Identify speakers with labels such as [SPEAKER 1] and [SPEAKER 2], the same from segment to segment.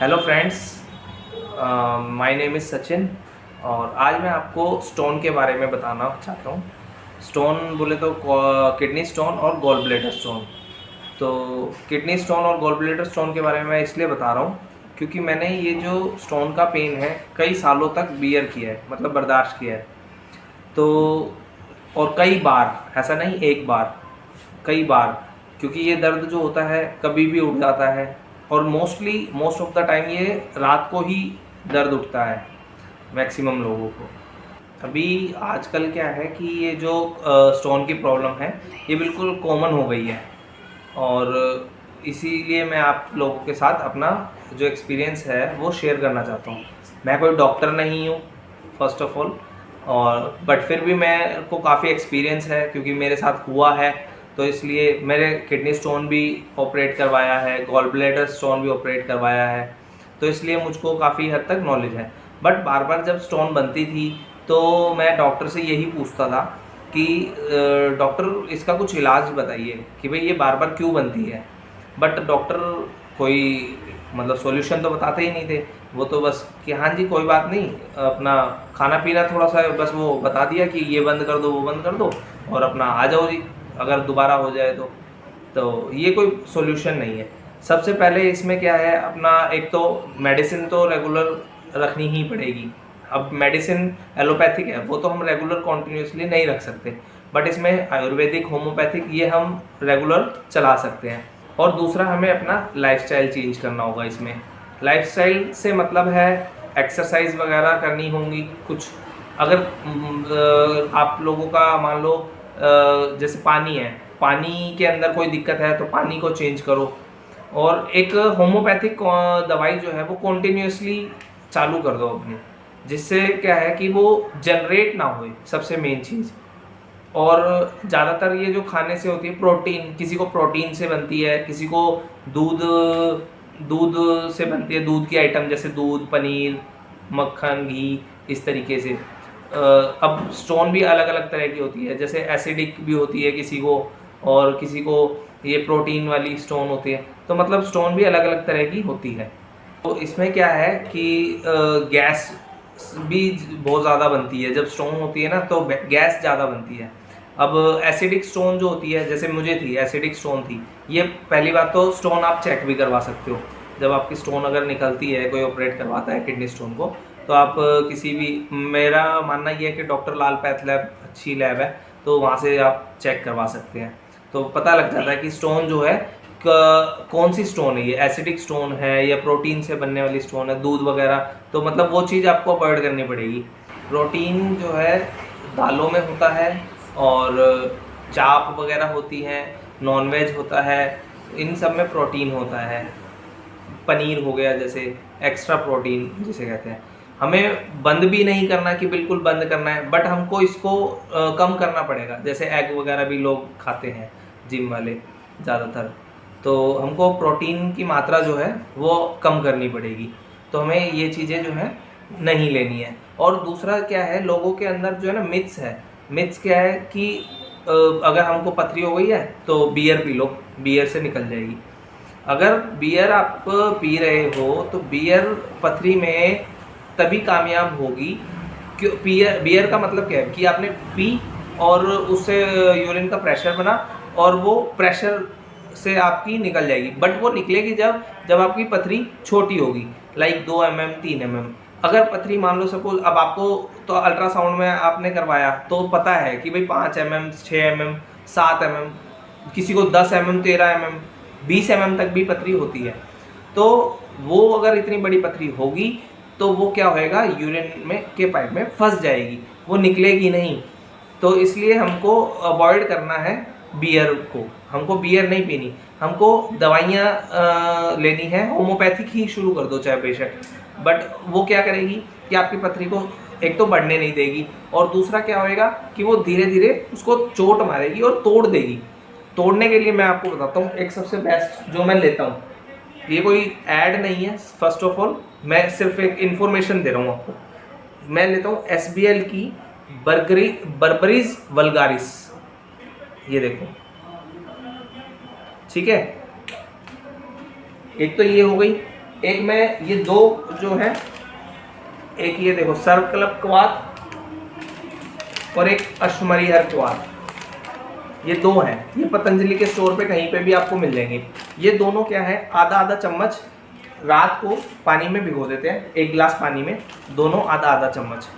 [SPEAKER 1] Hello friends, my name is Sachin और आज मैं आपको स्टोन के बारे में बताना चाहता हूँ। स्टोन बोले तो किडनी स्टोन और गॉल ब्लैडर स्टोन। तो किडनी स्टोन और गॉल ब्लैडर स्टोन के बारे में मैं इसलिए बता रहा हूँ क्योंकि मैंने ये जो स्टोन का पेन है कई सालों तक बियर किया है, मतलब बर्दाश्त किया है। तो और कई बार, ऐसा नहीं एक बार, कई बार, क्योंकि ये दर्द जो होता है कभी भी उठ जाता है और मोस्ट ऑफ द टाइम ये रात को ही दर्द उठता है मैक्सिमम लोगों को। अभी आजकल क्या है कि ये जो स्टोन की प्रॉब्लम है ये बिल्कुल कॉमन हो गई है और इसीलिए मैं आप लोगों के साथ अपना जो एक्सपीरियंस है वो शेयर करना चाहता हूँ। मैं कोई डॉक्टर नहीं हूँ फर्स्ट ऑफ ऑल, और बट फिर भी मेरे को काफ़ी एक्सपीरियंस है क्योंकि मेरे साथ हुआ है। तो इसलिए मेरे किडनी स्टोन भी ऑपरेट करवाया है, गॉल ब्लैडर स्टोन भी ऑपरेट करवाया है, तो इसलिए मुझको काफ़ी हद तक नॉलेज है। बट बार बार जब स्टोन बनती थी तो मैं डॉक्टर से यही पूछता था कि डॉक्टर इसका कुछ इलाज बताइए कि भाई ये बार बार क्यों बनती है। बट डॉक्टर कोई मतलब सॉल्यूशन तो बताते ही नहीं थे। वो तो बस कि हाँ जी कोई बात नहीं, अपना खाना पीना थोड़ा सा बस वो बता दिया कि ये बंद कर दो वो बंद कर दो और अपना आ जाओ जी अगर दोबारा हो जाए तो ये कोई सॉल्यूशन नहीं है। सबसे पहले इसमें क्या है, अपना एक तो मेडिसिन तो रेगुलर रखनी ही पड़ेगी। अब मेडिसिन एलोपैथिक है वो तो हम रेगुलर कॉन्टिन्यूसली नहीं रख सकते, बट इसमें आयुर्वेदिक होम्योपैथिक ये हम रेगुलर चला सकते हैं। और दूसरा हमें अपना लाइफस्टाइल चेंज करना होगा। इसमें लाइफस्टाइल से मतलब है एक्सरसाइज वगैरह करनी होंगी कुछ। अगर आप लोगों का मान लो जैसे पानी है, पानी के अंदर कोई दिक्कत है तो पानी को चेंज करो। और एक होम्योपैथिक दवाई जो है वो कॉन्टिन्यूसली चालू कर दो अपनी, जिससे क्या है कि वो जनरेट ना हो, सबसे मेन चीज़। और ज़्यादातर ये जो खाने से होती है प्रोटीन, किसी को प्रोटीन से बनती है, किसी को दूध दूध से बनती है, दूध की आइटम जैसे दूध, पनीर, मक्खन, घी, इस तरीके से। अब स्टोन भी अलग अलग तरह की होती है, जैसे एसिडिक भी होती है किसी को, और किसी को ये प्रोटीन वाली स्टोन होती है। तो मतलब स्टोन भी अलग अलग तरह की होती है। तो इसमें क्या है कि गैस भी बहुत ज़्यादा बनती है। जब स्टोन होती है ना तो गैस ज़्यादा बनती है। अब एसिडिक स्टोन जो होती है, जैसे मुझे थी एसिडिक स्टोन थी, ये पहली बात तो स्टोन आप चेक भी करवा सकते हो। जब आपकी स्टोन अगर निकलती है, कोई ऑपरेट करवाता है किडनी स्टोन को, तो आप किसी भी, मेरा मानना ये है कि डॉक्टर लाल पैथ लैब अच्छी लैब है, तो वहाँ से आप चेक करवा सकते हैं। तो पता लग जाता है कि स्टोन जो है कौन सी स्टोन है, ये एसिडिक स्टोन है या प्रोटीन से बनने वाली स्टोन है, दूध वगैरह। तो मतलब वो चीज़ आपको अवॉइड करनी पड़ेगी। प्रोटीन जो है दालों में होता है, और चाप वगैरह होती हैं, नॉनवेज होता है, इन सब में प्रोटीन होता है। पनीर हो गया जैसे, एक्स्ट्रा प्रोटीन जिसे कहते हैं। हमें बंद भी नहीं करना कि बिल्कुल बंद करना है, बट हमको इसको कम करना पड़ेगा। जैसे एग वगैरह भी लोग खाते हैं जिम वाले ज़्यादातर, तो हमको प्रोटीन की मात्रा जो है वो कम करनी पड़ेगी। तो हमें ये चीज़ें जो है नहीं लेनी है। और दूसरा क्या है, लोगों के अंदर जो है ना मिथ्स है। मिथ्स क्या है कि अगर हमको पथरी हो गई है तो बियर पी लो, बियर से निकल जाएगी। अगर बियर आप पी रहे हो तो बियर पथरी में तभी कामयाब होगी। क्यों? बियर का मतलब क्या है कि आपने पी और उससे यूरिन का प्रेशर बना और वो प्रेशर से आपकी निकल जाएगी। बट वो निकलेगी जब आपकी पथरी छोटी होगी, लाइक 2 mm 3 mm। अगर पथरी मान लो सपोज, अब आपको तो अल्ट्रासाउंड में आपने करवाया तो पता है कि भाई 5 mm 6 mm 7 mm, किसी को 10 mm 13 mm 20 mm तक भी पथरी होती है। तो वो अगर इतनी बड़ी पथरी होगी तो वो क्या होएगा, यूरिन में के पाइप में फंस जाएगी, वो निकलेगी नहीं। तो इसलिए हमको अवॉइड करना है बियर को। हमको बियर नहीं पीनी, हमको दवाइयाँ लेनी है। होम्योपैथिक ही शुरू कर दो चाहे बेशक, बट वो क्या करेगी कि आपकी पथरी को एक तो बढ़ने नहीं देगी, और दूसरा क्या होएगा कि वो धीरे धीरे उसको चोट मारेगी और तोड़ देगी। तोड़ने के लिए मैं आपको बताता हूँ एक सबसे बेस्ट जो मैं लेता हूँ। ये कोई ऐड नहीं है, फर्स्ट ऑफ ऑल मैं सिर्फ एक इन्फॉर्मेशन दे रहा हूँ आपको। मैं लेता हूँ SBL की बर्बरीज वल्गारिस, ये देखो, ठीक है। एक तो ये हो गई। एक में ये दो जो है, एक ये देखो सर्वकल्प क्वाथ और एक अश्वमरीहर क्वाथ, ये दो हैं। ये पतंजलि के स्टोर पे कहीं पे भी आपको मिल जाएंगे। ये दोनों क्या है, आधा आधा चम्मच रात को पानी में भिगो देते हैं, 1 गिलास पानी में दोनों आधा आधा चम्मच,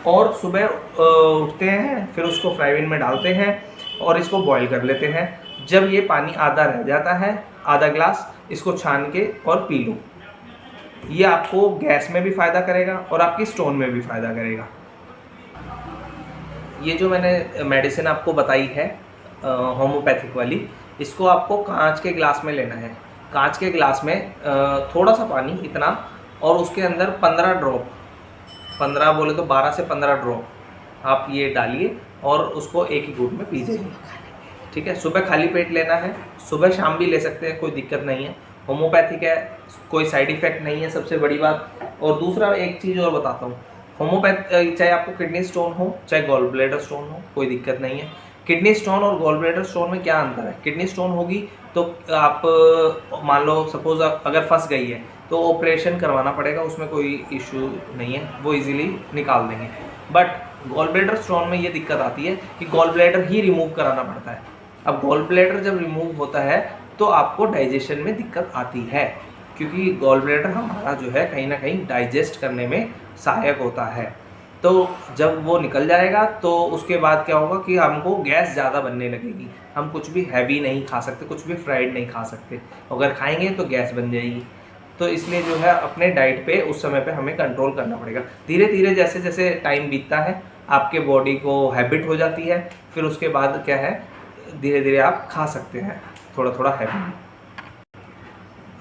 [SPEAKER 1] और सुबह उठते हैं, फिर उसको फ्राई पैन में डालते हैं और इसको बॉईल कर लेते हैं। जब ये पानी आधा रह जाता है, आधा गिलास, इसको छान के और पी लो। ये आपको गैस में भी फ़ायदा करेगा और आपकी स्टोन में भी फ़ायदा करेगा। ये जो मैंने मेडिसिन आपको बताई है होम्योपैथिक वाली, इसको आपको कांच के गिलास में लेना है। कांच के गिलास में थोड़ा सा पानी, इतना, और उसके अंदर 15 ड्रॉप, 15 बोले तो 12 से 15 ड्रॉप आप ये डालिए और उसको एक ही घूंट में पी जाइए। ठीक है, सुबह खाली पेट लेना है, सुबह शाम भी ले सकते हैं, कोई दिक्कत नहीं है। होम्योपैथिक है, कोई साइड इफ़ेक्ट नहीं है, सबसे बड़ी बात। और दूसरा एक चीज़ और बताता हूँ, होम्योपैथ चाहे आपको किडनी स्टोन हो चाहे गॉल ब्लैडर स्टोन हो, कोई दिक्कत नहीं है। किडनी स्टोन और गॉल ब्लैडर स्टोन में क्या अंतर है? किडनी स्टोन होगी तो आप मान लो सपोज अगर फंस गई है तो ऑपरेशन करवाना पड़ेगा, उसमें कोई इशू नहीं है, वो इजीली निकाल देंगे। बट गॉल ब्लैडर स्टोन में ये दिक्कत आती है कि गॉल ब्लैडर ही रिमूव कराना पड़ता है। अब गॉल ब्लैडर जब रिमूव होता है तो आपको डाइजेशन में दिक्कत आती है, क्योंकि गॉल ब्लैडर हमारा जो है कहीं ना कहीं डाइजेस्ट करने में सहायक होता है। तो जब वो निकल जाएगा तो उसके बाद क्या होगा कि हमको गैस ज़्यादा बनने लगेगी, हम कुछ भी हैवी नहीं खा सकते, कुछ भी फ्राइड नहीं खा सकते, अगर खाएंगे तो गैस बन जाएगी। तो इसलिए जो है अपने डाइट पे उस समय पे हमें कंट्रोल करना पड़ेगा। धीरे धीरे जैसे जैसे टाइम बीतता है आपके बॉडी को हैबिट हो जाती है, फिर उसके बाद क्या है धीरे धीरे आप खा सकते हैं थोड़ा थोड़ा हैबिट।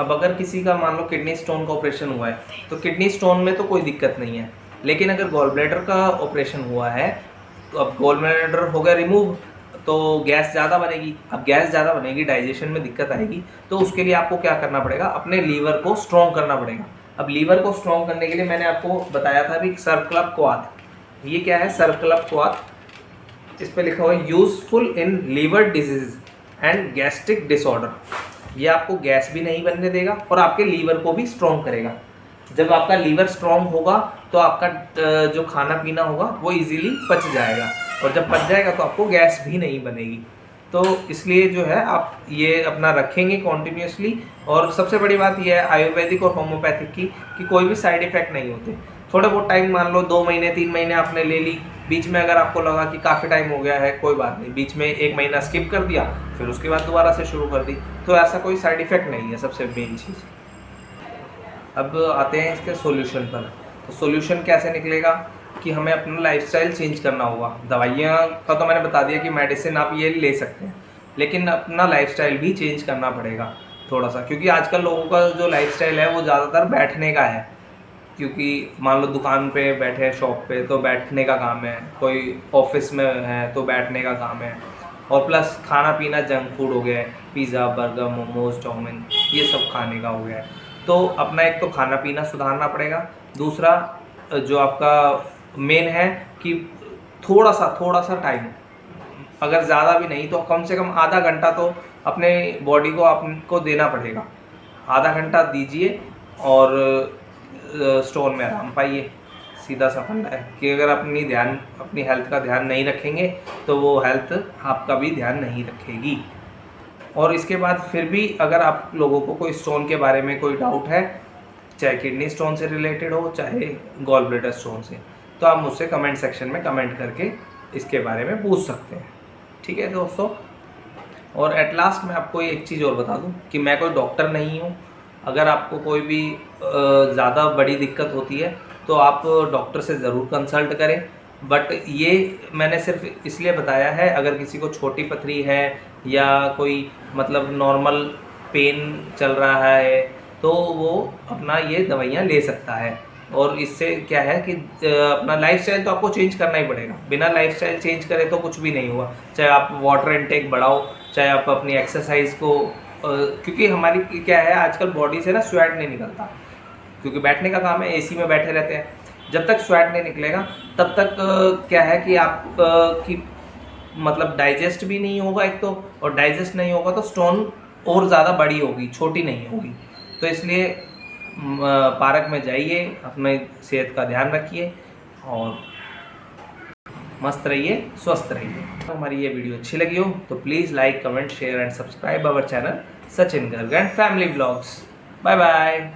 [SPEAKER 1] अब अगर किसी का मान लो किडनी स्टोन का ऑपरेशन हुआ है तो किडनी स्टोन में तो कोई दिक्कत नहीं है, लेकिन अगर गॉल ब्लैडर का ऑपरेशन हुआ है तो अब गॉल ब्लैडर हो गया रिमूव तो गैस ज़्यादा बनेगी। अब गैस ज़्यादा बनेगी, डाइजेशन में दिक्कत आएगी, तो उसके लिए आपको क्या करना पड़ेगा, अपने लीवर को स्ट्रॉन्ग करना पड़ेगा। अब लीवर को स्ट्रॉन्ग करने के लिए मैंने आपको बताया था अभी सर्वकल्प क्वाथ। ये क्या है सर्वकल्प क्वाथ, इस पर लिखा हुआ है useful in liver disease and gastric disorder. ये आपको गैस भी नहीं बनने देगा और आपके लीवर को भी स्ट्रॉन्ग करेगा। जब आपका लीवर स्ट्रॉन्ग होगा तो आपका जो खाना पीना होगा वो इजीली पच जाएगा, और जब पच जाएगा तो आपको गैस भी नहीं बनेगी। तो इसलिए जो है आप ये अपना रखेंगे कॉन्टिन्यूसली। और सबसे बड़ी बात यह है आयुर्वेदिक और होम्योपैथिक की कि कोई भी साइड इफ़ेक्ट नहीं होते। थोड़ा बहुत टाइम मान लो 2 महीने 3 महीने आपने ले ली, बीच में अगर आपको लगा कि काफ़ी टाइम हो गया है, कोई बात नहीं, बीच में 1 महीना स्किप कर दिया, फिर उसके बाद दोबारा से शुरू कर दी, तो ऐसा कोई साइड इफ़ेक्ट नहीं है, सबसे मेन चीज़। अब आते हैं इसके सॉल्यूशन पर। तो सॉल्यूशन कैसे निकलेगा कि हमें अपना लाइफस्टाइल चेंज करना होगा। दवाइयाँ का तो मैंने बता दिया कि मेडिसिन आप ये ले सकते हैं, लेकिन अपना लाइफस्टाइल भी चेंज करना पड़ेगा थोड़ा सा, क्योंकि आजकल लोगों का जो लाइफस्टाइल है वो ज़्यादातर बैठने का है। क्योंकि मान लो दुकान पे बैठे हैं, शॉप पे, तो बैठने का काम है, कोई ऑफिस में है तो बैठने का काम है, और प्लस खाना पीना जंक फूड हो गया है, पिज़्ज़ा बर्गर मोमोज चाउमीन ये सब खाने का हो गया है। तो अपना एक तो खाना पीना सुधारना पड़ेगा, दूसरा जो आपका मेन है कि थोड़ा सा टाइम, अगर ज़्यादा भी नहीं तो कम से कम आधा घंटा तो अपने बॉडी को आपको देना पड़ेगा। आधा घंटा दीजिए और स्टोन में आराम पाइए। सीधा सा फंडा है कि अगर अपनी हेल्थ का ध्यान नहीं रखेंगे तो वो हेल्थ आपका भी ध्यान नहीं रखेगी। और इसके बाद फिर भी अगर आप लोगों को कोई स्टोन के बारे में कोई डाउट है, चाहे किडनी स्टोन से रिलेटेड हो चाहे गॉल ब्लैडर स्टोन से, तो आप मुझसे कमेंट सेक्शन में कमेंट करके इसके बारे में पूछ सकते हैं। ठीक है दोस्तों, और एट लास्ट मैं आपको एक चीज़ और बता दूं कि मैं कोई डॉक्टर नहीं हूं। अगर आपको कोई भी ज़्यादा बड़ी दिक्कत होती है तो आप डॉक्टर से ज़रूर कंसल्ट करें, बट ये मैंने सिर्फ इसलिए बताया है अगर किसी को छोटी पथरी है या कोई मतलब नॉर्मल पेन चल रहा है तो वो अपना ये दवाइयाँ ले सकता है। और इससे क्या है कि अपना लाइफस्टाइल तो आपको चेंज करना ही पड़ेगा, बिना लाइफस्टाइल चेंज करें तो कुछ भी नहीं हुआ। चाहे आप वाटर इनटेक बढ़ाओ, चाहे आप अपनी एक्सरसाइज को क्योंकि हमारी क्या है आजकल बॉडी से ना स्वेट नहीं निकलता, क्योंकि बैठने का काम है, एसी में बैठे रहते हैं। जब तक स्वेट नहीं निकलेगा तब तक क्या है कि आप की मतलब डाइजेस्ट भी नहीं होगा एक तो, और डाइजेस्ट नहीं होगा तो स्टोन और ज़्यादा बड़ी होगी, छोटी नहीं होगी। तो इसलिए पार्क में जाइए, अपने सेहत का ध्यान रखिए और मस्त रहिए, स्वस्थ रहिए। तो हमारी ये वीडियो अच्छी लगी हो तो please like, comment, share and subscribe our channel Sachin Garg and family blogs. Bye bye.